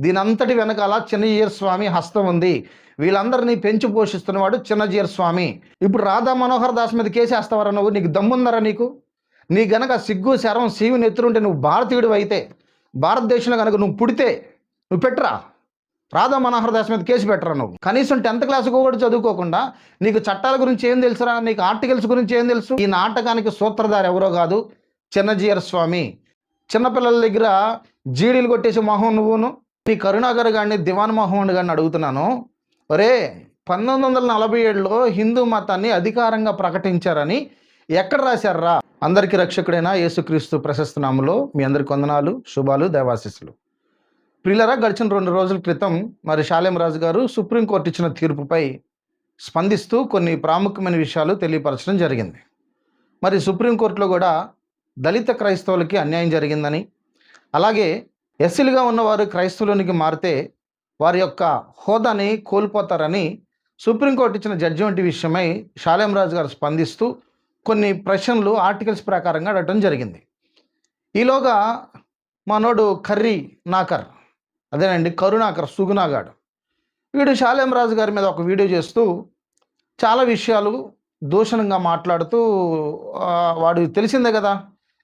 దీనంతటి వెనకాల చిన్నజీయర్ స్వామి హస్తం ఉంది. వీళ్ళందరినీ పెంచి పోషిస్తున్నవాడు చిన్నజీయర్ స్వామి. ఇప్పుడు రాధా మనోహర్ దాస్ మీద కేసేస్తావరా నువ్వు? నీకు దమ్ముందరా నీకు? నీ గనక సిగ్గు శరం సీవి నెత్తురుంటే నువ్వు భారతీయుడు అయితే, భారతదేశంలో కనుక నువ్వు పుడితే నువ్వు పెట్టరా, రాధా మనోహర్ దాస్ మీద కేసు పెట్టరా నువ్వు? కనీసం 10th క్లాస్ కూడా చదువుకోకుండా నీకు చట్టాల గురించి ఏం తెలుసురా? నీకు ఆర్టికల్స్ గురించి ఏం తెలుసు? ఈ నాటకానికి సూత్రధారి ఎవరో కాదు, చిన్నజీయర్ స్వామి. చిన్నపిల్లల దగ్గర జీడీలు కొట్టేసి మొహం నువ్వును. నీ కరుణాకర్ గారిని, దివాన్ మోహన్ గారిని అడుగుతున్నాను, ఒరే 1947లో హిందూ మతాన్ని అధికారంగా ప్రకటించారని ఎక్కడ రాశారా? అందరికీ రక్షకుడైన యేసుక్రీస్తు ప్రశస్త నామములో మీ అందరికి వందనాలు, శుభాలు, దేవాశీస్సులు. ప్రియులరా, గడిచిన 2 రోజుల క్రితం మరి షాలేం రాజు గారు సుప్రీంకోర్టు ఇచ్చిన తీర్పుపై స్పందిస్తూ కొన్ని ప్రాముఖ్యమైన విషయాలు తెలియపరచడం జరిగింది. మరి సుప్రీంకోర్టులో కూడా దళిత క్రైస్తవులకి అన్యాయం జరిగిందని, అలాగే ఎస్సీలుగా ఉన్నవారు క్రైస్తవులోనికి మారితే వారి యొక్క హోదాని కోల్పోతారని సుప్రీంకోర్టు ఇచ్చిన జడ్జిమెంట్ విషయమై షాలేం రాజు గారు స్పందిస్తూ కొన్ని ప్రశ్నలు ఆర్టికల్స్ ప్రకారంగా అడగడం జరిగింది. ఈలోగా మనోడు కర్రీ నాకర్, అదేనండి కరుణాకర్ సుగుణాగాడు, వీడు షాలేం రాజు గారి మీద ఒక వీడియో చేస్తూ చాలా విషయాలు దూషణంగా మాట్లాడుతూ, వాడు తెలిసిందే కదా,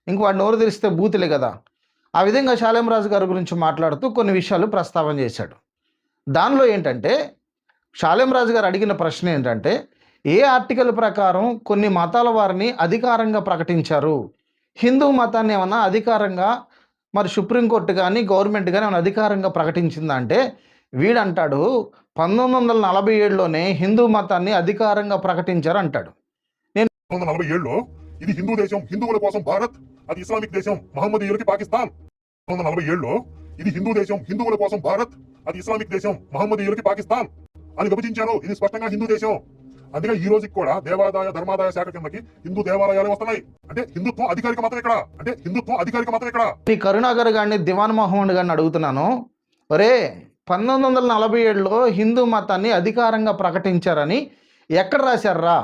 ఇంక వాడు నోరు తెరిస్తే బూతులే కదా, ఆ విధంగా షాలేం రాజు గారి గురించి మాట్లాడుతూ కొన్ని విషయాలు ప్రస్తావన చేశాడు. దానిలో ఏంటంటే షాలేం రాజు గారు అడిగిన ప్రశ్న ఏంటంటే, ఏ ఆర్టికల్ ప్రకారం కొన్ని మతాల వారిని అధికారంగా ప్రకటించారు? హిందూ మతాన్ని ఏమన్నా అధికారంగా మరి సుప్రీంకోర్టు కానీ గవర్నమెంట్ కానీ ఏమైనా అధికారంగా ప్రకటించిందా అంటే, వీడంటాడు 1947లోనే హిందూ మతాన్ని అధికారంగా ప్రకటించారు అంటాడు. 1947లో ఇది హిందూ దేశం, హిందువుల కోసం భారత్, అది ఇస్లామిక్ దేశం, మహమ్మదీయులకి పాకిస్తాన్. 1947లో ఇది హిందూ దేశం, హిందువుల కోసం భారత్, అది ఇస్లామిక్ దేశం, మహమ్మదీయులకి పాకిస్తాన్ అని విభజించారు. ఇది స్పష్టంగా హిందూ దేశం. అందుకే ఈ రోజుకి కూడా దేవాదాయ ధర్మాదాయ శాఖ కిందకి హిందూ దేవాలయాలు వస్తున్నాయి. అంటే హిందుత్వం అధికారిక మతం ఇక్కడ, అంటే హిందుత్వం అధికారిక మతం ఇక్కడ. ఈ కరుణాకర్ గారిని, దివాన్ మోహన్ గారిని అడుగుతున్నాను, ఒరే 1947లో హిందూ మతాన్ని అధికారంగా ప్రకటించారని ఎక్కడ రాశారా?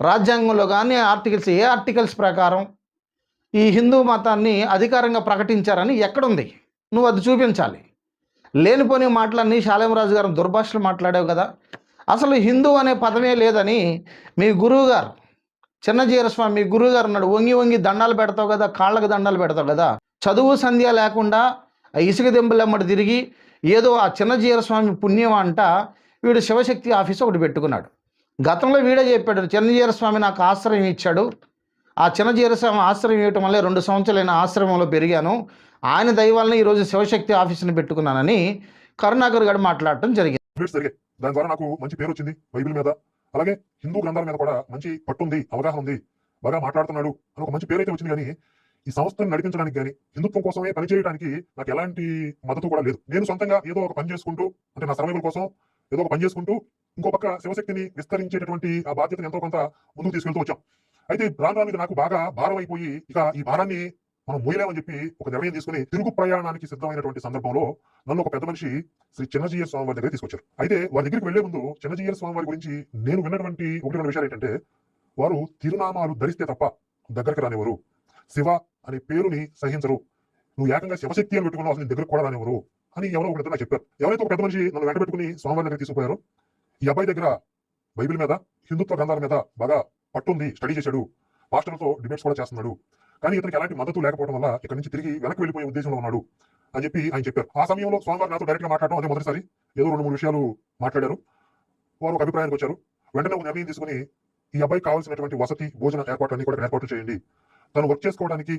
రాజ్యాంగంలో కానీ ఆర్టికల్స్, ఏ ఆర్టికల్స్ ప్రకారం ఈ హిందూ మతాన్ని అధికారంగా ప్రకటించారని ఎక్కడుంది? నువ్వు అది చూపించాలి. లేనిపోని మాటలన్నీ షాలేం రాజు గారు దుర్భాషలు మాట్లాడావు కదా. అసలు హిందూ అనే పదమే లేదని మీ గురువు గారు చిన్నజీయర్ స్వామి, మీ గురువు గారు ఉన్నాడు, వంగి వంగి దండాలు పెడతావు కదా, కాళ్ళకు దండాలు పెడతావు కదా. చదువు సంధ్య లేకుండా ఇసుక దెంబలమ్మడి తిరిగి ఏదో ఆ చిన్నజీయర్ స్వామి పుణ్యం అంట వీడు శివశక్తి ఆఫీస్ ఒకటి పెట్టుకున్నాడు. గతంలో వీడే చెప్పాడు, చిన్నజీయర్ స్వామి నాకు ఆశ్రయం ఇచ్చాడు, ఆ చిన్నజీయర్ స్వామి ఆశ్రయం ఇవ్వటం వల్లే 2 సంవత్సరాలైన ఆశ్రమంలో పెరిగాను, ఆయన దైవాలని ఈరోజు శివశక్తి ఆఫీసుని పెట్టుకున్నానని కరుణాకర్ గారు మాట్లాడటం జరిగింది. దాని ద్వారా నాకు మంచి పేరు వచ్చింది బైబిల్ మీద, అలాగే హిందూ గ్రంథాల మీద కూడా మంచి పట్టుంది, అవగాహన ఉంది, బాగా మాట్లాడుతున్నాడు అని ఒక మంచి పేరు అయితే వచ్చింది. కానీ ఈ సంస్థను నడిపించడానికి కానీ హిందుత్వం కోసమే పనిచేయడానికి నాకు ఎలాంటి మద్దతు కూడా లేదు. నేను సొంతంగా ఏదో ఒక పని చేసుకుంటూ, అంటే నా సర్వైవల్ కోసం ఏదో ఒక పని చేసుకుంటూ, ఇంకో పక్క శివశక్తిని విస్తరించేటటువంటి ఆ బాధ్యతను ఎంతో కొంత ముందుకు తీసుకెళ్తూ వచ్చాం. అయితే రాను నాకు బాగా భారం అయిపోయి ఇక ఈ భారాన్ని మనం మోయలేమని చెప్పి ఒక నిర్ణయం తీసుకుని తిరుగు ప్రయాణానికి సిద్ధమైనటువంటి సందర్భంలో నన్ను ఒక పెద్ద మనిషి శ్రీ చిన్నజీయర్ స్వామి వారి దగ్గర తీసుకొచ్చారు. అయితే వారి దగ్గరికి వెళ్లే ముందు చిన్నజీయర్ స్వామి వారి గురించి నేను విన్నటువంటి 1-2 విషయాలు ఏంటంటే, వారు తిరునామాలు ధరిస్తే తప్ప దగ్గరికి రానివ్వరు, శివ అనే పేరుని సహించరు, నువ్వు ఏకంగా శివశక్తి అని పెట్టుకున్నావు, అసలు దగ్గరకు కూడా రానివ్వరు అని ఎవరో ఒకటి నాకు చెప్పారు. ఎవరైతే ఒక పెద్ద మనిషి నన్ను వెంట పెట్టుకుని స్వామివారి దగ్గర తీసుకుపోయారో, ఈ అబ్బాయి దగ్గర బైబిల్ మీద, హిందుత్వ గ్రంథాల మీద బాగా పట్టుంది, స్టడీ చేశాడు, మాస్టర్లతో డిబేట్స్ కూడా చేస్తున్నాడు, కానీ ఇతనికి ఎలాంటి మద్దతు లేకపోవడం వల్ల ఇక్కడ నుంచి తిరిగి వెనక్కి వెళ్ళిపోయే ఉద్దేశంలో ఉన్నాడు అని చెప్పి ఆయన చెప్పారు. ఆ సమయంలో స్వామివారు నాతో డైరెక్ట్ గా మాట్లాడడం అదే మొదటిసారి. ఏదో 2-3 విషయాలు మాట్లాడారు, వారు ఒక అభిప్రాయానికి వచ్చారు. వెంటనే ఒక నిర్ణయం తీసుకుని ఈ అబ్బాయికి కావాల్సినటువంటి వసతి, భోజన ఏర్పాట్లన్నీ కూడా ఏర్పాటు చేయండి, తను వర్క్ చేసుకోవడానికి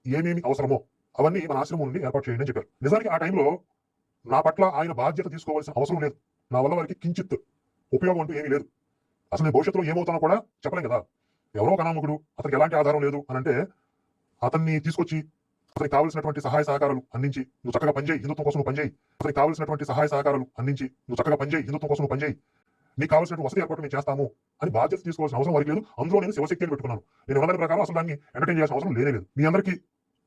ఏమేమి అవసరమో అవన్నీ మన ఆశ్రమం నుండి ఏర్పాటు చేయండి అని చెప్పారు. నిజానికి ఆ టైంలో నా పట్ల ఆయన బాధ్యత తీసుకోవాల్సిన అవసరం లేదు, నా వల్ల వారికి కించిత్ ఉపయోగం అంటూ ఏమీ లేదు. అసలు నేను భవిష్యత్తులో ఏమవుతానో కూడా చెప్పలేం కదా. ఎవరో ఒక అనామకుడు, అతనికి ఎలాంటి ఆధారం లేదు అని అంటే అతన్ని తీసుకొచ్చి అతనికి కావాల్సినటువంటి సహాయ సహకారాలు అందించి నువ్వు చక్కగా పనిచేయి, హిందుత్వం కోసం నువ్వు పనిచేయి, అతనికి కావాల్సినటువంటి సహాయ సహకారాలు అందించి నువ్వు చక్కగా పనిచేయి, హిందుత్వం కోసం నువ్వు పనిచేయి, నీకు కావాల్సినటువంటి వసతి ఏర్పాటు మేము చేస్తాము అని బాధ్యత తీసుకోవాల్సిన అవసరం వారికి లేదు. అందులో నేను శివశక్తి అని పెట్టుకున్నాను. నేను ఉన్నదాని ప్రకారం అసలు దాన్ని ఎంటర్టైన్ చేయాల్సిన అవసరం లేదు. మీ అందరికీ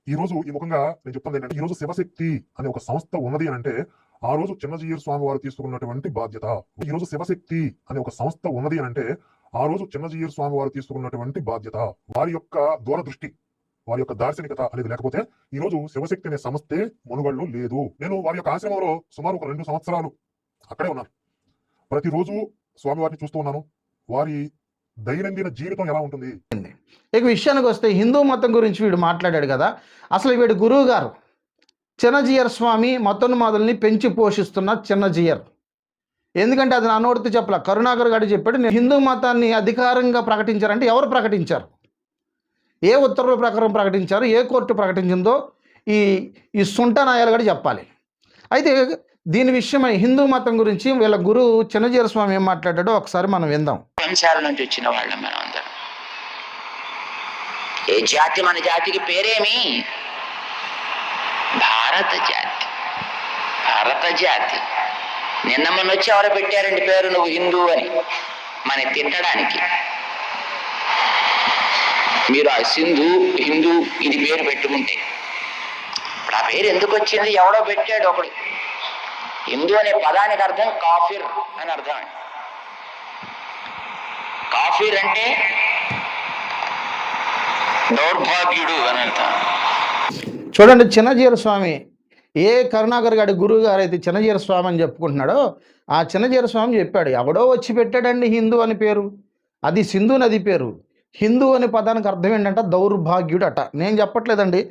ఈ రోజు ఈ ముఖంగా నేను చెప్తుంది ఏంటంటే, ఈ రోజు శివశక్తి అనే ఒక సంస్థ ఉన్నది అని అంటే ఆ రోజు చిన్నజీయర్ స్వామి వారు తీసుకున్నటువంటి బాధ్యత. ఈ రోజు శివశక్తి అనే ఒక సంస్థ ఉన్నది అని అంటే ఆ రోజు చిన్నజీయర్ స్వామి వారు తీసుకున్నటువంటి బాధ్యత, వారి యొక్క దూరదృష్టి, వారి యొక్క దార్శనికత అనేది లేకపోతే ఈ రోజు శివశక్తి అనే సంస్థే మనుగడలో లేదు. నేను వారి యొక్క ఆశ్రమంలో సుమారు ఒక 2 సంవత్సరాలు అక్కడే ఉన్నాను. ప్రతిరోజు స్వామివారిని చూస్తూ ఉన్నాను. వారి దైనందిన జీవితం ఎలా ఉంటుంది. ఇక విషయానికి వస్తే హిందూ మతం గురించి వీడు మాట్లాడాడు కదా, అసలు వీడు గురువు గారు చిన్నజీయర్ స్వామి మతోన్మాదుల్ని పెంచి పోషిస్తున్న చిన్నజీయర్. ఎందుకంటే అది నా నోటితో చెప్పలే, కరుణాకర్ గారు చెప్పాడు. నేను హిందూ మతాన్ని అధికారంగా ప్రకటించారంటే ఎవరు ప్రకటించారు, ఏ ఉత్తర్వుల ప్రకారం ప్రకటించారు, ఏ కోర్టు ప్రకటించిందో ఈ ఈ సుంటనాయాలు కూడా చెప్పాలి. అయితే దీని విషయమై హిందూ మతం గురించి వీళ్ళ గురువు చిన్నజీయర్ స్వామి ఏం మాట్లాడాడో ఒకసారి మనం విందాం. వంశాల నుంచి వచ్చిన వాళ్ళం మనం అందరం. ఏ జాతి, మన జాతికి పేరేమి? భారత జాతి. భారత జాతి. నిన్న మొన్న వచ్చి ఎవరు పెట్టారండి పేరు నువ్వు హిందూ అని మన తిట్టడానికి. మీరు ఆ సింధు హిందూ ఇది పేరు పెట్టుకుంటే ఇప్పుడు ఆ పేరు ఎందుకు వచ్చింది? ఎవడో పెట్టాడు ఒకడు. హిందూ అనే పదానికి అర్థం కాఫిర్ అని అర్థం. కాఫిర్ అంటే దౌర్భాగ్యుడు అని అర్థం. చూడండి, చిన్నజీయర్ స్వామి ఏ కరుణాకర్ గారి గురువు గారు అయితే చిన్నజీయర్ స్వామి అని చెప్పుకుంటున్నాడో ఆ చిన్నజీయర్ స్వామి చెప్పాడు, ఎవడో వచ్చి పెట్టాడండి హిందూ అని పేరు, అది సింధు నది పేరు. హిందూ అనే పదానికి అర్థం ఏంటంటే దౌర్భాగ్యుడు అట. నేను చెప్పట్లేదండి,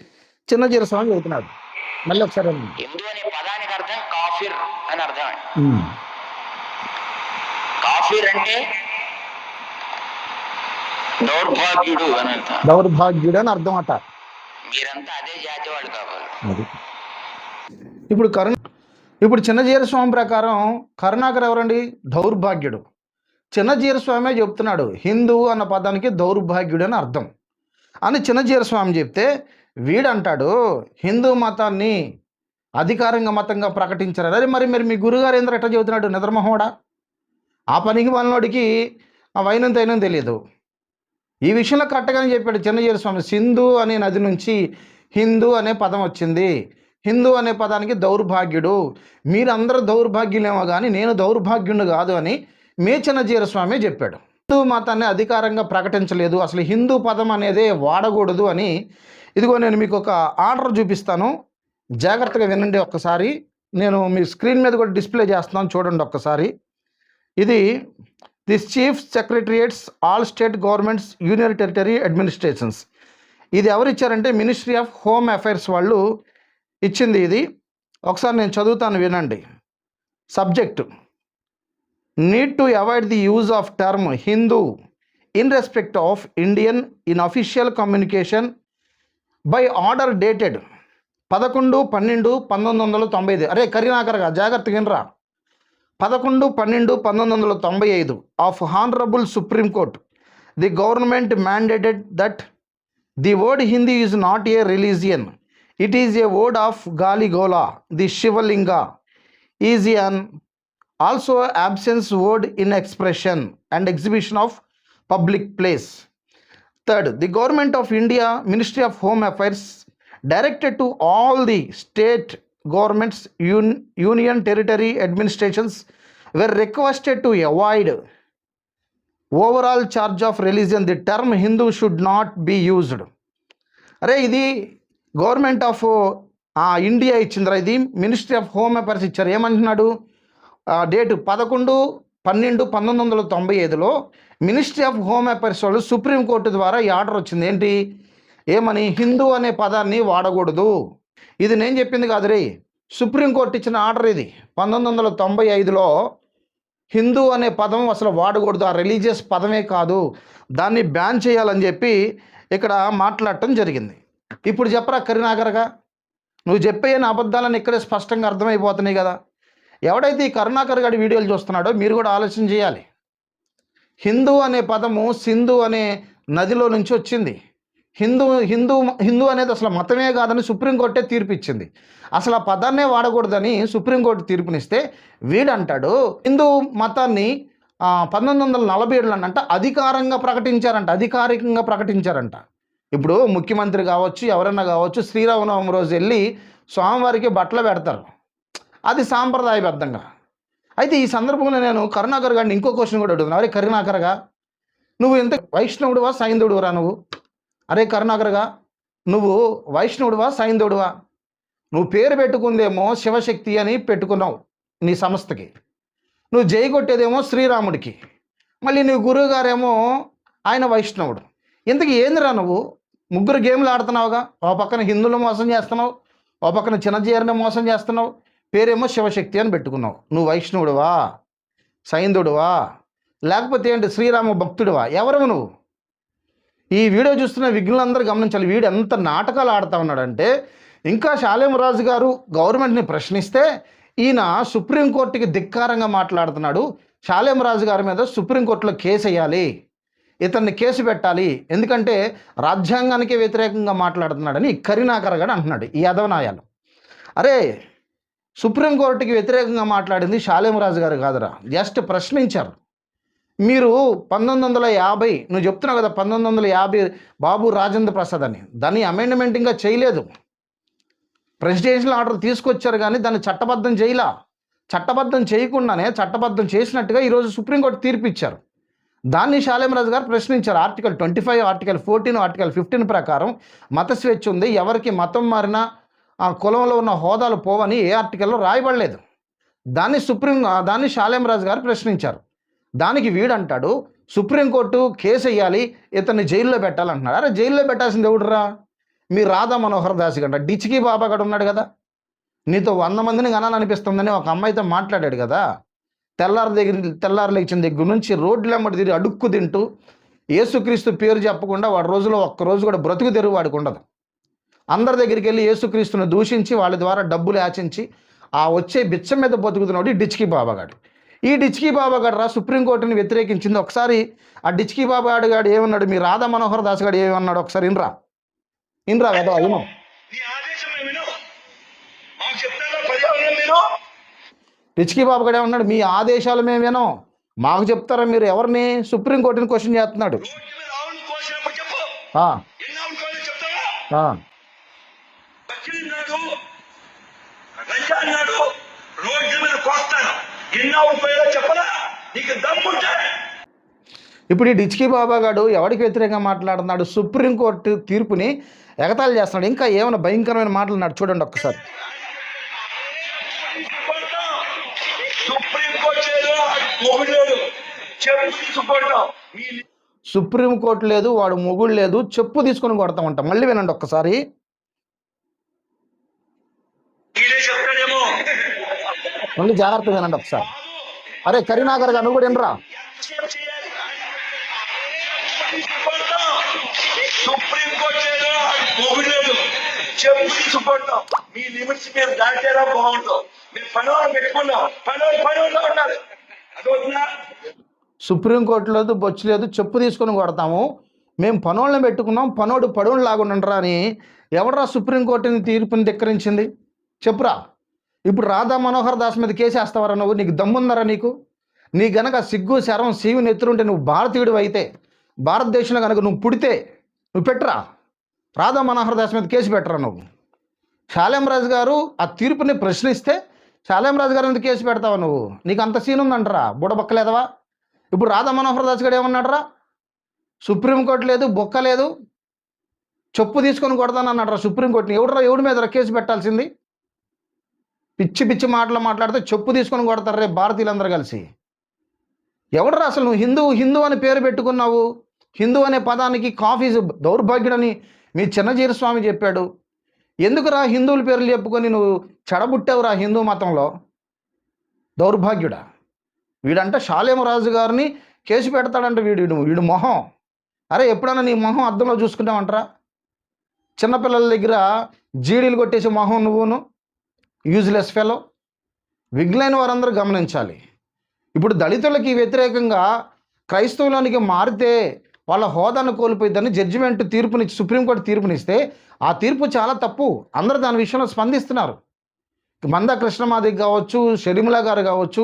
చిన్నజీయర్ స్వామి చెబుతున్నాడు. మళ్ళీ ఒకసారి హిందూ అనే పదానికి అర్థం కాఫిర్ అని అర్థం. కాఫిర్ అంటే దౌర్భాగ్యుడు అని అర్థం. దౌర్భాగ్యుడు అని అర్థం అట. మీరంతా అదే జాతి వాళ్ళు కావాలి. ఇప్పుడు చిన్నజీయర్ స్వామి ప్రకారం కరుణాకర్ ఎవరండి? దౌర్భాగ్యుడు. చిన్నజీయర్ స్వామి చెప్తున్నాడు హిందూ అన్న పదానికి దౌర్భాగ్యుడు అని అర్థం అని చిన్నజీయర్ స్వామి చెప్తే, వీడంటాడు హిందూ మతాన్ని అధికారంగా మతంగా ప్రకటించారు. అదే మరి మీ గురుగారు ఏంద్ర ఎట్లా చెబుతున్నాడు? నిద్రమోహోడా. ఆ పనికి వాళ్ళనోడికి ఆ వైనం తైనం తెలియదు. ఈ విషయంలో కరెక్ట్గానే చెప్పాడు చిన్నజీయర్ స్వామి. సింధు అనే నది నుంచి హిందూ అనే పదం వచ్చింది. హిందూ అనే పదానికి దౌర్భాగ్యుడు. మీరందరూ దౌర్భాగ్యులేమో కానీ నేను దౌర్భాగ్యుడు కాదు అని మే చిన్నజీయర్ స్వామి చెప్పాడు. హిందూ మతాన్ని అధికారంగా ప్రకటించలేదు, అసలు హిందూ పదం అనేదే వాడకూడదు అని. ఇదిగో నేను మీకు ఒక ఆర్డర్ చూపిస్తాను, జాగ్రత్తగా వినండి ఒక్కసారి. నేను మీ స్క్రీన్ మీద కూడా డిస్ప్లే చేస్తున్నాను, చూడండి ఒక్కసారి. ఇది this chief secretariats all state governments union territory administrations. ఇది ఎవరు ఇచ్చారంటే మినిస్ట్రీ ఆఫ్ హోమ్ అఫైర్స్ వాళ్ళు ఇచ్చింది. ఇది ఒకసారి నేను చదువుతాను, వినండి. Subject: need to avoid the use of term Hindu in respect of Indian in official communication by order dated 11/12/1995. అరే కరుణాకర్గా జాగ్రత్తగా వినరా. 11/12/1995 of honourable supreme court. The government mandated that the word Hindi is not a religion, it is a word of Galigola. The Shivalinga is an also absence word in expression and exhibition of public place. Third, the government of India, Ministry of Home Affairs, directed to all the state governments, union territory administrations were requested to avoid overall charge of religion. The term Hindu should not be used. అరే ఇది government of India ఇచ్చిందిరా, ఇది ministry of home affairs ఇచ్చారు. ఏమంటున్నాడు? Date 11/12/1995లో ministry of home affairs వాళ్ళు supreme court ద్వారా ఈ order వచ్చింది. ఏంటి? ఏమని? హిందూ అనే పదాన్ని వాడకూడదు. ఇది నేను చెప్పింది కాదు రే, సుప్రీంకోర్టు ఇచ్చిన ఆర్డర్ ఇది. 1995లో హిందూ అనే పదం అసలు వాడకూడదు, ఆ రిలీజియస్ పదమే కాదు, దాన్ని బ్యాన్ చేయాలని చెప్పి ఇక్కడ మాట్లాడటం జరిగింది. ఇప్పుడు చెప్పరా కరుణాకర్గా, నువ్వు చెప్పే అబద్ధాలను ఇక్కడే స్పష్టంగా అర్థమైపోతున్నాయి కదా. ఎవడైతే ఈ కరుణాకర్ గారి వీడియోలు చూస్తున్నాడో మీరు కూడా ఆలోచన చేయాలి. హిందూ అనే పదము సింధు అనే నదిలో నుంచి వచ్చింది. హిందూ అనేది అసలు మతమే కాదని సుప్రీంకోర్టే తీర్పు ఇచ్చింది. అసలు ఆ పదాన్నే వాడకూడదని సుప్రీంకోర్టు తీర్పునిస్తే వీడంటాడు హిందూ మతాన్ని 1947లో అంట అధికారికంగా ప్రకటించారంట. ఇప్పుడు ముఖ్యమంత్రి కావచ్చు, ఎవరైనా కావచ్చు, శ్రీరామనవమి రోజు వెళ్ళి స్వామివారికి బట్టలు పెడతారు, అది సాంప్రదాయబద్ధంగా. అయితే ఈ సందర్భంలో నేను కరుణాకర్ గారిని ఇంకో క్వశ్చన్ కూడా అడుగుతున్నాను. అరే కరుణాకర్గా, నువ్వు ఎంత వైష్ణవుడువా సైంధవుడువరా నువ్వు? అరే కరుణాకర్గా, నువ్వు వైష్ణవుడివా సైంధవుడివా? నువ్వు పేరు పెట్టుకుందేమో శివశక్తి అని పెట్టుకున్నావు నీ సంస్థకి, నువ్వు జై కొట్టేదేమో శ్రీరాముడికి, మళ్ళీ నీ గురువు గారేమో ఆయన వైష్ణవుడు. ఇంతకీ ఏందిరా నువ్వు? ముగ్గురు గేమ్లు ఆడుతున్నావుగా. ఓ పక్కన హిందువులు మోసం చేస్తున్నావు, ఓ పక్కన చిన్నజీయర్ని మోసం చేస్తున్నావు, పేరేమో శివశక్తి అని పెట్టుకున్నావు. నువ్వు వైష్ణవుడివా సైంధవుడివా లేకపోతే ఏంటి శ్రీరామ భక్తుడివా? ఎవరు నువ్వు? ఈ వీడియో చూస్తున్న విఘ్నులందరూ గమనించాలి. వీడు ఎంత నాటకాలు ఆడుతూ ఉన్నాడంటే, ఇంకా శాలేమరాజు గారు గవర్నమెంట్ని ప్రశ్నిస్తే ఈయన సుప్రీంకోర్టుకి ధిక్కారంగా మాట్లాడుతున్నాడు. శాలేమరాజు గారి మీద సుప్రీంకోర్టులో కేసు వేయాలి, ఇతన్ని కేసు పెట్టాలి, ఎందుకంటే రాజ్యాంగానికి వ్యతిరేకంగా మాట్లాడుతున్నాడని కరీనాకర్ గారు అంటున్నాడు. ఈ అధవనాయాలు. అరే, సుప్రీంకోర్టుకి వ్యతిరేకంగా మాట్లాడింది శాలేమరాజు గారు కాదురా, జస్ట్ ప్రశ్నించారు. మీరు 1950 నువ్వు చెప్తున్నావు కదా 1950 బాబు రాజేంద్ర ప్రసాద్ అని, దాన్ని అమెండ్మెంట్ ఇంకా చేయలేదు. ప్రెసిడెన్షియల్ ఆర్డర్ తీసుకొచ్చారు కానీ దాన్ని చట్టబద్ధం చేయలా. చట్టబద్ధం చేయకుండానే చట్టబద్ధం చేసినట్టుగా ఈరోజు సుప్రీంకోర్టు తీర్పు ఇచ్చారు. దాన్ని శాలేమరాజు గారు ప్రశ్నించారు. ఆర్టికల్ 25, ఆర్టికల్ 14, ఆర్టికల్ 15 ప్రకారం మత స్వేచ్ఛ ఉంది, ఎవరికి మతం మారినా ఆ కులంలో ఉన్న హోదాలు పోవని ఏ ఆర్టికల్లో రాయబడలేదు. దాన్ని శాలేమరాజు గారు ప్రశ్నించారు. దానికి వీడంటాడు సుప్రీంకోర్టు కేసు వేయాలి, ఇతన్ని జైల్లో పెట్టాలంటున్నాడు. అరే, జైల్లో పెట్టాల్సింది ఎవడురా? మీ రాధా మనోహర్ దాస్ గంట డిచ్కి బాబా గడు ఉన్నాడు కదా, నీతో 100 మందిని కనాలనిపిస్తుందని ఒక అమ్మాయితో మాట్లాడాడు కదా. తెల్లారు లేచిన దగ్గర నుంచి రోడ్లెమ్మడి తిరిగి అడుక్కు తింటూ యేసుక్రీస్తు పేరు చెప్పకుండా వాడు రోజులో ఒక్కరోజు కూడా బ్రతుకు తెరువు వాడికి ఉండదు. అందరి దగ్గరికి వెళ్ళి యేసుక్రీస్తుని దూషించి వాళ్ళ ద్వారా డబ్బులు యాచించి ఆ వచ్చే బిచ్చం మీద బతుకుతున్నాడు ఈ డిచ్కి బాబాగాడు. ఈ డిచ్కి బాబాగాడు రా సుప్రీంకోర్టుని వ్యతిరేకించింది. ఒకసారి ఆ డిచ్కి బాబాగాడు గాడు ఏమన్నాడు, మీ రాధా మనోహర్ దాస్ గారు ఏమన్నాడు ఒకసారి ఇన్రా కదా అవును. డిచ్కి బాబాగాడు ఏమన్నాడు, మీ ఆదేశాలు మేము వినం, మాకు చెప్తారా మీరు? ఎవరిని? సుప్రీంకోర్టుని క్వశ్చన్ చేస్తున్నాడు. ఇప్పుడు ఈ డిచ్కి బాబా గారు ఎవరికి వ్యతిరేకంగా మాట్లాడుతున్నాడు? సుప్రీంకోర్టు తీర్పుని ఎగతాళి చేస్తున్నాడు. ఇంకా ఏమైనా భయంకరమైన మాట్లాడినాడు చూడండి ఒక్కసారి. సుప్రీంకోర్టు లేదు, వాడు మొగుడు లేదు, చెప్పు తీసుకొని కొడతామంట. మళ్ళీ వినండి ఒక్కసారి. మళ్ళీ జాగ్రత్తగా వినండి ఒకసారి. అరే కరీనాకర్ గారు నువ్వు కూడా వినరా? మీ లిమిట్స్ మీరు దాటారా బాగుంటాం, మీరు పనులు పెట్టుకున్నాం, పనులు ఉండాలి. సుప్రీంకోర్టు లేదు, బొచ్చు లేదు, చెప్పు తీసుకొని కొడతాము, మేము పనోళ్ళని పెట్టుకున్నాం, పనోడు పడోడు లాగుండరా అని ఎవడరా సుప్రీంకోర్టుని తీర్పుని ధిక్కరించింది? చెప్పురా. ఇప్పుడు రాధా మనోహర్ దాస్ మీద కేసు వేస్తావరా నువ్వు? నీకు దమ్ముందరా నీకు? నీ గనక సిగ్గు శరం సీవి నెత్తురుంటే నువ్వు భారతీయుడు అయితే, భారతదేశంలో కనుక నువ్వు పుడితే నువ్వు పెట్టరా, రాధా మనోహర్ దాస్ మీద కేసు పెట్టరా నువ్వు. శాలేమరాజు గారు ఆ తీర్పుని ప్రశ్నిస్తే శాలేమరాజు గారి మీద కేసు పెడతావా నువ్వు? నీకు అంత సీన్ ఉందంటరా బుడబొక్కలేదవా? ఇప్పుడు రాధా మనోహర్ దాస్ గారు ఏమన్నాడరా? సుప్రీంకోర్టు లేదు, బొక్క లేదు, చెప్పు తీసుకొని కొడతానన్నాడరా సుప్రీంకోర్టుని. ఎవడి మీద కేసు పెట్టాల్సింది? పిచ్చి పిచ్చి మాటలు మాట్లాడితే చెప్పు తీసుకొని కొడతారు రేపు భారతీయులందరూ కలిసి. ఎవడరా అసలు నువ్వు? హిందూ అని పేరు పెట్టుకున్నావు. హిందూ అనే పదానికి కాఫీ దౌర్భాగ్యుడని మీ చిన్నజీర స్వామి చెప్పాడు. ఎందుకురా హిందువుల పేర్లు చెప్పుకొని నువ్వు చెడబుట్టావురా హిందూ మతంలో? దౌర్భాగ్యుడా. వీడంట శాలేమరాజు గారిని కేసు పెడతాడంట. వీడు మొహం. అరే, ఎప్పుడన్నా నీ మొహం అద్దంలో చూసుకుంటావంటరా? చిన్నపిల్లల దగ్గర జీడీలు కొట్టేసి మొహం నువ్వును, యూజ్లెస్ ఫెలో. విఘ్నైన వారందరూ గమనించాలి. ఇప్పుడు దళితులకి వ్యతిరేకంగా క్రైస్తవులానికి మారితే వాళ్ళ హోదాను కోల్పోయిద్దని జడ్జిమెంట్ తీర్పునిచ్చి సుప్రీంకోర్టు తీర్పునిస్తే ఆ తీర్పు చాలా తప్పు. అందరూ దాని విషయంలో స్పందిస్తున్నారు. మందా కృష్ణమాదిక్ కావచ్చు, షర్మిలా గారు కావచ్చు,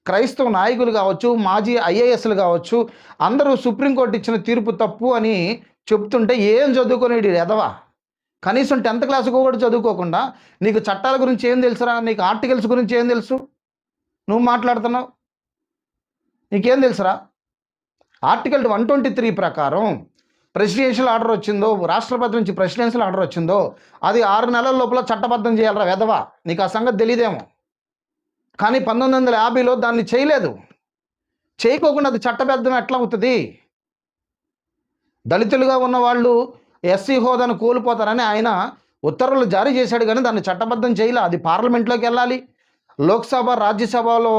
క్రైస్తవ నాయకులు కావచ్చు, మాజీ ఐఏఎస్లు కావచ్చు, అందరూ సుప్రీంకోర్టు ఇచ్చిన తీర్పు తప్పు అని చెప్తుంటే ఏం చదువుకునేది ఎదవా? కనీసం 10th క్లాస్ కూడా చదువుకోకుండా నీకు చట్టాల గురించి ఏం తెలుసురా? నీకు ఆర్టికల్స్ గురించి ఏం తెలుసు? నువ్వు మాట్లాడుతున్నావు, నీకేం తెలుసురా? ఆర్టికల్ 123 ప్రకారం ప్రెసిడెన్షియల్ ఆర్డర్ వచ్చిందో, రాష్ట్రపతి నుంచి ప్రెసిడెన్షియల్ ఆర్డర్ వచ్చిందో, అది 6 నెలల లోపల చట్టబద్ధం చేయాలరా వెధవా. నీకు ఆ సంగతి తెలియదేమో. కానీ 1950లో దాన్ని చేయలేదు. చేయకోకుండా అది చట్టబద్ధం ఎట్లా అవుతుంది? దళితులుగా ఉన్న వాళ్ళు ఎస్సీ హోదాను కోల్పోతారని ఆయన ఉత్తర్వులు జారీ చేశాడు, కానీ దాన్ని చట్టబద్ధం చేయలే. అది పార్లమెంట్లోకి వెళ్ళాలి. లోక్సభ, రాజ్యసభలో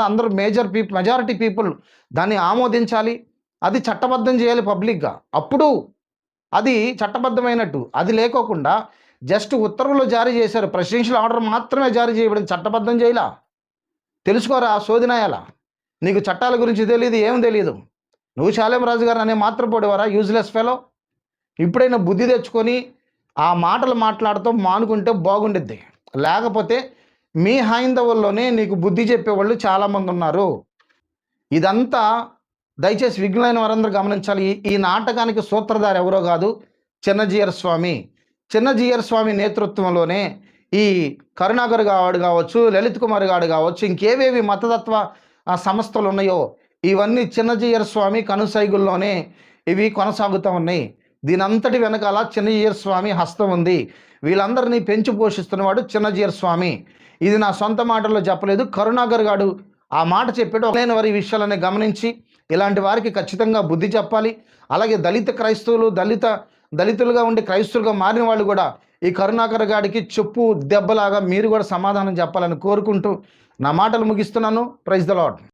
అందరూ మెజారిటీ పీపుల్ దాన్ని ఆమోదించాలి. అది చట్టబద్ధం చేయాలి పబ్లిక్గా. అప్పుడు అది చట్టబద్ధమైనట్టు. అది లేకోకుండా జస్ట్ ఉత్తర్వులు జారీ చేశారు. ప్రెసిడెన్షియల్ ఆర్డర్ మాత్రమే జారీ చేయబడింది, చట్టబద్ధం చేయలా. తెలుసుకోరా ఆ సోదినాయాల. నీకు చట్టాల గురించి తెలియదు, ఏం తెలియదు. నువ్వు శాలేం రాజు గారు అనే మాత్రపోడేవారా, యూజ్లెస్ ఫెలో. ఇప్పుడైనా బుద్ధి తెచ్చుకొని ఆ మాటలు మాట్లాడటం మానుకుంటే బాగుండిద్ది. లేకపోతే మీ హైందవుల్లోనే నీకు బుద్ధి చెప్పేవాళ్ళు చాలామంది ఉన్నారు. ఇదంతా దయచేసి విఘ్నులైన వారందరూ గమనించాలి. ఈ నాటకానికి సూత్రధారి ఎవరో కాదు, చిన్నజీయర్ స్వామి. చిన్నజీయర్ స్వామి నేతృత్వంలోనే ఈ కరుణాకర్ గాడు కావచ్చు, లలిత్ కుమార్ గాడు కావచ్చు, ఇంకేవేవి మతతత్వ సంస్థలు ఉన్నాయో ఇవన్నీ చిన్నజీయర్ స్వామి కనుసైగుల్లోనే ఇవి కొనసాగుతూ ఉన్నాయి. దీనంతటి వెనకాల చిన్నజీయర్ స్వామి హస్తం ఉంది. వీళ్ళందరినీ పెంచి పోషిస్తున్నవాడు చిన్నజీయర్ స్వామి. ఇది నా సొంత మాటల్లో చెప్పలేదు, కరుణాకర్ గాడు ఆ మాట చెప్పాడు. లేని వారి విషయాలని గమనించి ఇలాంటి వారికి ఖచ్చితంగా బుద్ధి చెప్పాలి. అలాగే దళిత క్రైస్తవులు, దళితులుగా ఉండి క్రైస్తవులుగా మారిన వాళ్ళు కూడా ఈ కరుణాకర్ గాడికి చెప్పు దెబ్బలాగా మీరు కూడా సమాధానం చెప్పాలని కోరుకుంటూ నా మాటలు ముగిస్తున్నాను. Praise the lord.